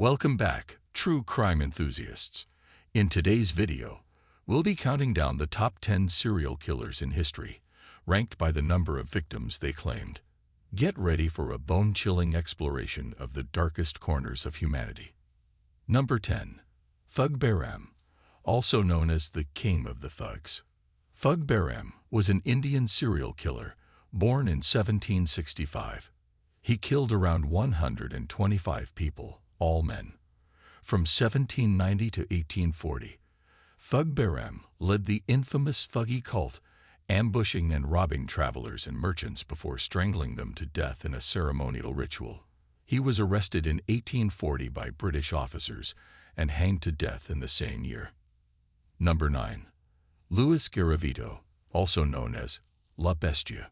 Welcome back, true crime enthusiasts. In today's video, we'll be counting down the top 10 serial killers in history, ranked by the number of victims they claimed. Get ready for a bone-chilling exploration of the darkest corners of humanity. Number 10. Thug Behram, also known as the King of the Thugs. Thug Behram was an Indian serial killer born in 1765. He killed around 125 people, all men. From 1790 to 1840, Thug Behram led the infamous Thuggee cult, ambushing and robbing travelers and merchants before strangling them to death in a ceremonial ritual. He was arrested in 1840 by British officers and hanged to death in the same year. Number 9. Louis Garavito, also known as La Bestia.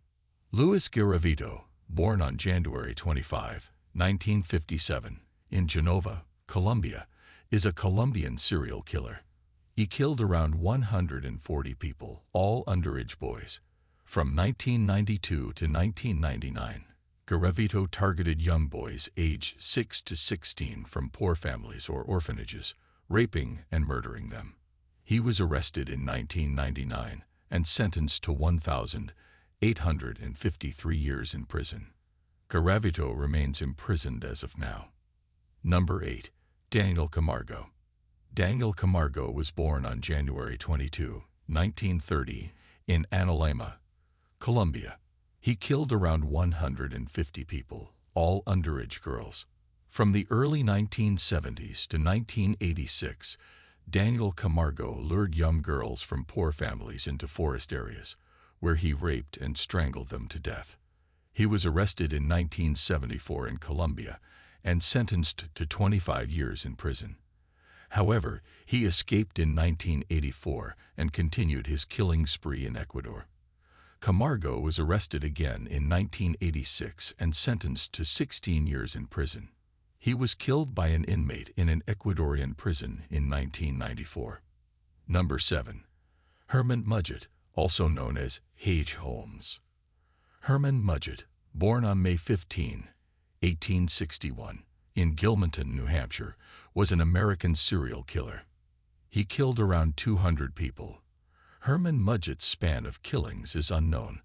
Louis Garavito, born on January 25, 1957, in Genova, Colombia, is a Colombian serial killer. He killed around 140 people, all underage boys. From 1992 to 1999, Garavito targeted young boys aged 6 to 16 from poor families or orphanages, raping and murdering them. He was arrested in 1999 and sentenced to 1,853 years in prison. Garavito remains imprisoned as of now. Number 8. Daniel Camargo. Daniel Camargo was born on January 22, 1930, in Analema, Colombia. He killed around 150 people, all underage girls. From the early 1970s to 1986, Daniel Camargo lured young girls from poor families into forest areas, where he raped and strangled them to death. He was arrested in 1974 in Colombia and sentenced to 25 years in prison. However, he escaped in 1984 and continued his killing spree in Ecuador. Camargo was arrested again in 1986 and sentenced to 16 years in prison. He was killed by an inmate in an Ecuadorian prison in 1994. Number 7. Herman Mudgett, also known as H. Holmes. Herman Mudgett, born on May 15, 1861, in Gilmanton, New Hampshire, was an American serial killer. He killed around 200 people. Herman Mudgett's span of killings is unknown,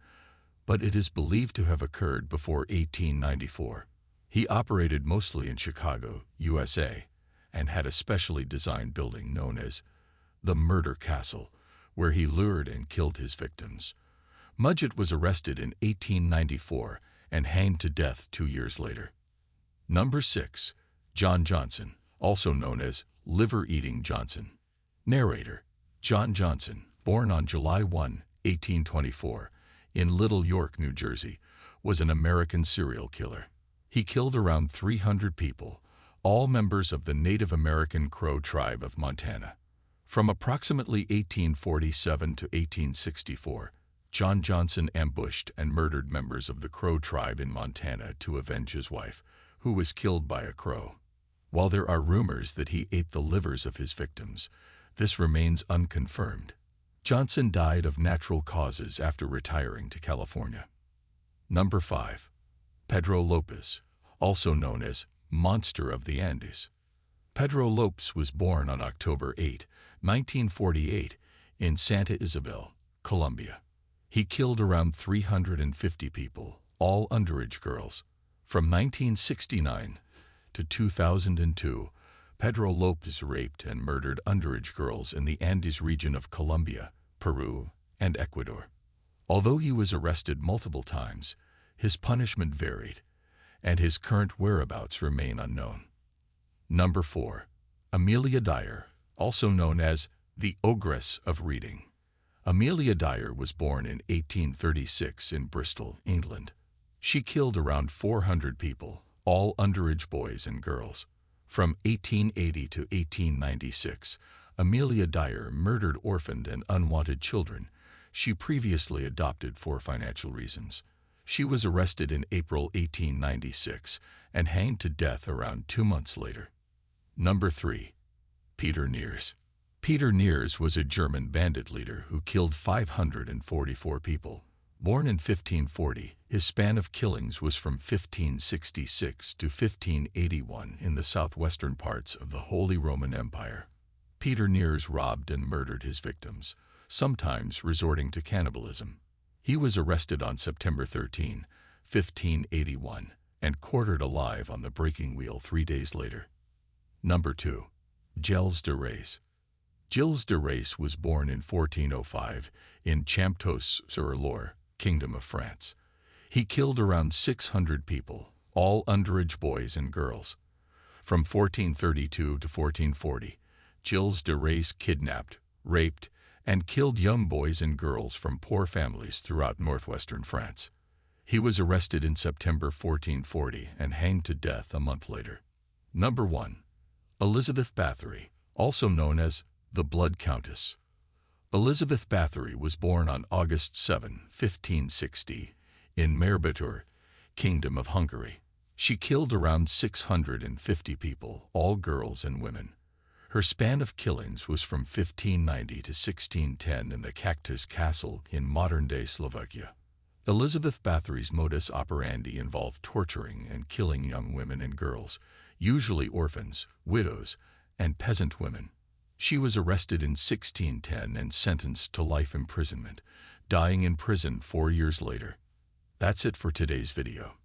but it is believed to have occurred before 1894. He operated mostly in Chicago, USA, and had a specially designed building known as the Murder Castle, where he lured and killed his victims. Mudgett was arrested in 1894 and hanged to death 2 years later. Number 6. John Johnson, also known as Liver-Eating Johnson. Narrator. John Johnson, born on July 1, 1824, in Little York, New Jersey, was an American serial killer. He killed around 300 people, all members of the Native American Crow tribe of Montana. From approximately 1847 to 1864, John Johnson ambushed and murdered members of the Crow tribe in Montana to avenge his wife, who was killed by a crow. While there are rumors that he ate the livers of his victims, this remains unconfirmed. Johnson died of natural causes after retiring to California. Number 5. Pedro Lopez, also known as Monster of the Andes. Pedro Lopez was born on October 8, 1948, in Santa Isabel, Colombia. He killed around 350 people, all underage girls. From 1969 to 2002, Pedro Lopez raped and murdered underage girls in the Andes region of Colombia, Peru, and Ecuador. Although he was arrested multiple times, his punishment varied, and his current whereabouts remain unknown. Number 4. Amelia Dyer, also known as the Ogress of Reading. Amelia Dyer was born in 1836 in Bristol, England. She killed around 400 people, all underage boys and girls. From 1880 to 1896, Amelia Dyer murdered orphaned and unwanted children she previously adopted for financial reasons. She was arrested in April 1896 and hanged to death around 2 months later. Number 3. Peter Niers. Peter Niers was a German bandit leader who killed 544 people, Born in 1540, his span of killings was from 1566 to 1581 in the southwestern parts of the Holy Roman Empire. Peter Niers robbed and murdered his victims, sometimes resorting to cannibalism. He was arrested on September 13, 1581, and quartered alive on the breaking wheel 3 days later. Number 2. Gilles de Rais. Gilles de Rais was born in 1405 in Champtos-sur-Loire, Kingdom of France. He killed around 600 people, all underage boys and girls. From 1432 to 1440, Gilles de Rais kidnapped, raped, and killed young boys and girls from poor families throughout northwestern France. He was arrested in September 1440 and hanged to death a month later. Number 1. Elizabeth Bathory, also known as the Blood Countess. Elizabeth Bathory was born on August 7, 1560, in Merbetur, Kingdom of Hungary. She killed around 650 people, all girls and women. Her span of killings was from 1590 to 1610 in the Cactus Castle in modern-day Slovakia. Elizabeth Bathory's modus operandi involved torturing and killing young women and girls, usually orphans, widows, and peasant women. She was arrested in 1610 and sentenced to life imprisonment, dying in prison 4 years later. That's it for today's video.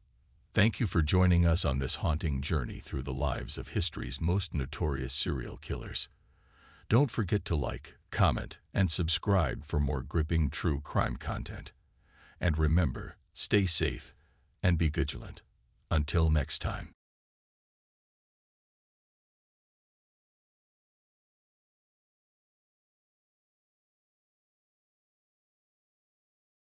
Thank you for joining us on this haunting journey through the lives of history's most notorious serial killers. Don't forget to like, comment, and subscribe for more gripping true crime content. And remember, stay safe and be vigilant. Until next time.